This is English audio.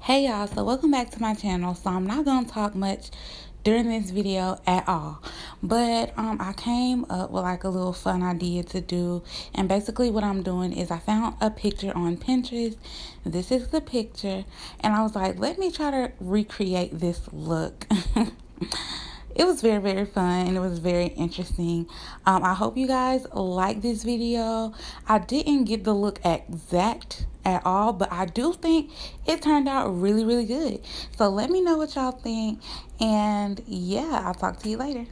Hey y'all, so welcome back to my channel. So I'm not gonna talk much during this video at all, but I came up with like a little fun idea to do. And basically what I'm doing is I found a picture on Pinterest. This is the picture, and I was like, let me try to recreate this look. It was very fun, and it was very interesting. I hope you guys like this video. I didn't get the look exact at all, but I do think it turned out really good. So let me know what y'all think, and yeah, I'll talk to you later.